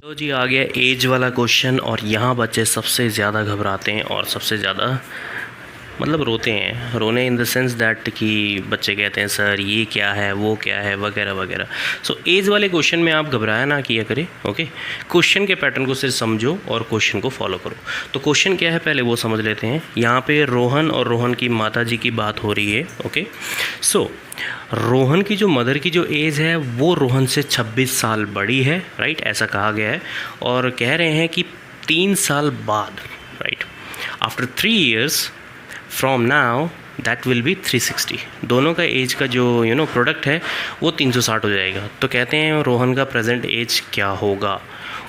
तो जी आ गया एज वाला क्वेश्चन और यहाँ बच्चे सबसे ज़्यादा घबराते हैं और सबसे ज़्यादा मतलब रोते हैं। रोने इन द सेंस दैट कि बच्चे कहते हैं सर ये क्या है वो क्या है वगैरह वगैरह। सो एज वाले क्वेश्चन में आप घबराया ना किया करें। ओके, क्वेश्चन के पैटर्न को सिर्फ समझो और क्वेश्चन को फॉलो करो। तो क्वेश्चन क्या है पहले वो समझ लेते हैं। यहाँ पे रोहन और रोहन की माता जी की बात हो रही है। ओके, सो रोहन की जो मदर की जो एज है वो रोहन से 26 साल बड़ी है, राइट, ऐसा कहा गया है। और कह रहे हैं कि 3 साल बाद, right, after 3 years from now that will B 360। दोनों का एज का जो प्रोडक्ट है वो 360 हो जाएगा। तो कहते हैं रोहन का प्रेजेंट एज क्या होगा।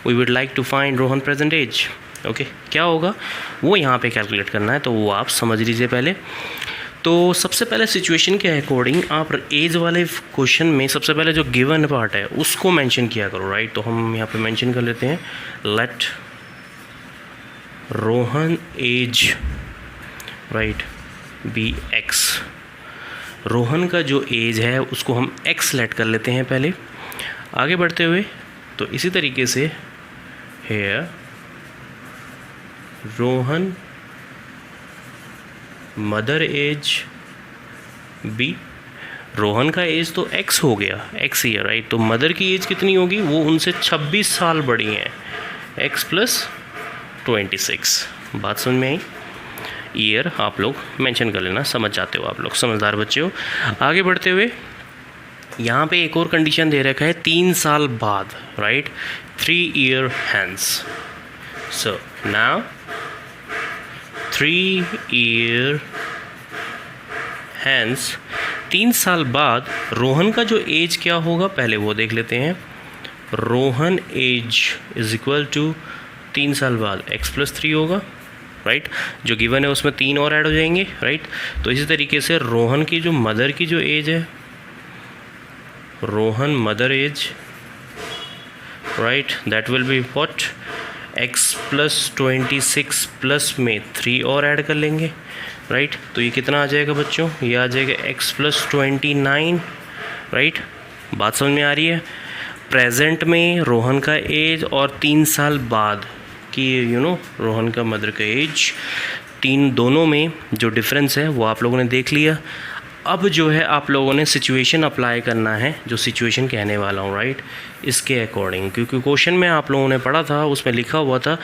We would like to find Rohan present age. Okay, क्या होगा वो यहाँ पे कैलकुलेट करना है, तो वो आप समझ लीजिए पहले। तो सबसे पहले सिचुएशन के अकॉर्डिंग आप एज वाले क्वेश्चन में सबसे पहले जो गिवन पार्ट है उसको मेंशन किया करो, राइट। तो हम यहाँ पे मेंशन कर लेते हैं let Rohan age, right, be X. Rohan का जो एज है उसको हम एक्स लेट कर लेते हैं पहले। आगे बढ़ते हुए तो इसी तरीके से here Rohan mother age be. Rohan का एज तो एक्स हो गया, एक्स ईयर, राइट। तो मदर की एज कितनी होगी, वो उनसे 26 साल बड़ी हैं, एक्स प्लस 26। बात समझ में आई। ईयर आप लोग मेंशन कर लेना, समझ जाते हो आप लोग, समझदार बच्चे हो। आगे बढ़ते हुए यहाँ पे एक और कंडीशन दे रखा है 3 साल बाद, right, 3 year hence। So now 3 year hence, 3 साल बाद रोहन का जो एज क्या होगा पहले वो देख लेते हैं। Rohan age is equal to 3 साल बाद एक्स प्लस 3 होगा, राइट। जो गिवन है उसमें 3 और ऐड हो जाएंगे, राइट। तो इसी तरीके से रोहन की जो मदर की जो एज है, Rohan mother age, right, that will be what, X plus 26 plus में 3 और ऐड कर लेंगे, राइट। तो ये कितना आ जाएगा बच्चों, ये आ जाएगा एक्स प्लस 29, राइट। बात समझ में आ रही है। प्रेजेंट में रोहन का एज और 3 साल बाद कि रोहन का मदर का एज, तीन दोनों में जो डिफरेंस है वो आप लोगों ने देख लिया। अब जो है आप लोगों ने सिचुएशन अप्लाई करना है, जो सिचुएशन कहने वाला हूँ, राइट, इसके अकॉर्डिंग। क्योंकि क्वेश्चन में आप लोगों ने पढ़ा था उसमें लिखा हुआ था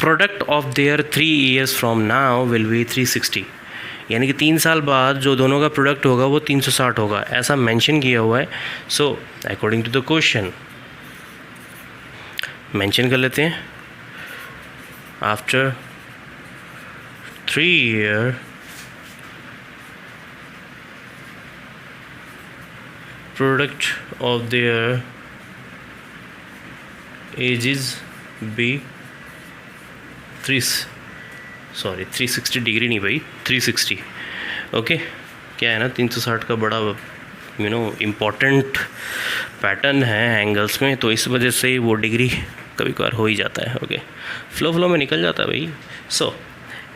product of their 3 years from now will be 360, यानी कि 3 साल बाद जो दोनों का प्रोडक्ट होगा वो 360 होगा, ऐसा मेंशन किया हुआ है। So according to the question mention कर लेते हैं after 3 year product of their ages be 360 degree नहीं भाई, 360। ओके, क्या है ना 360 का बड़ा इम्पोर्टेंट पैटर्न है एंगल्स में, तो इस वजह से वो डिग्री कभी कभार हो ही जाता है। ओके, फ्लो में निकल जाता है भाई। सो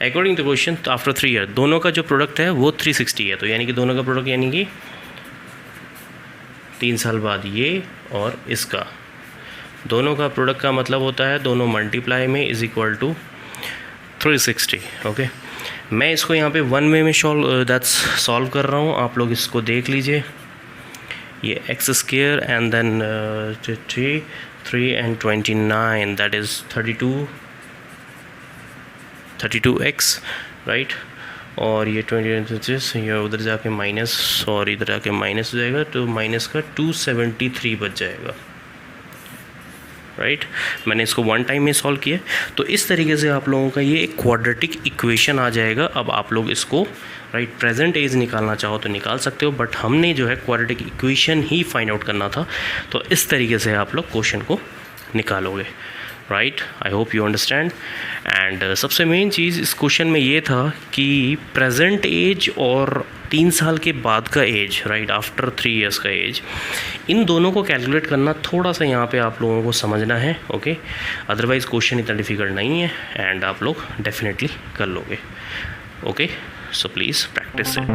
अकॉर्डिंग टू क्वेश्चन, तो आफ्टर 3 year दोनों का जो प्रोडक्ट है वो 360 है। तो यानी कि दोनों का प्रोडक्ट यानी कि 3 साल बाद ये और इसका दोनों का प्रोडक्ट का मतलब होता है दोनों मल्टीप्लाई में इज इक्वल टू 360। ओके, मैं इसको यहाँ पे 1 way में सॉल्व कर रहा हूँ, आप लोग इसको देख लीजिए। ये X square and then 3 and 29, that is 32x, right. और ये 20 ये उधर जाके माइनस, और इधर जाके माइनस हो जाएगा, तो माइनस का 273 बच जाएगा, राइट। मैंने इसको 1 time में सॉल्व किया। तो इस तरीके से आप लोगों का ये एक क्वाड्रेटिक इक्वेशन आ जाएगा। अब आप लोग इसको, राइट, प्रेजेंट एज निकालना चाहो तो निकाल सकते हो, बट हमने जो है क्वाड्रेटिक इक्वेशन ही फाइंड आउट करना था। तो इस तरीके से आप लोग क्वेश्चन को निकालोगे, right. I hope you understand. And सबसे मेन चीज़ इस क्वेश्चन में ये था कि प्रेजेंट एज और 3 साल के बाद का एज, राइट, आफ्टर 3 years का एज, इन दोनों को कैलकुलेट करना थोड़ा सा यहाँ पे आप लोगों को समझना है। ओके, अदरवाइज़ क्वेश्चन इतना डिफिकल्ट नहीं है एंड आप लोग डेफिनेटली कर लोगे। Okay, so please practice it.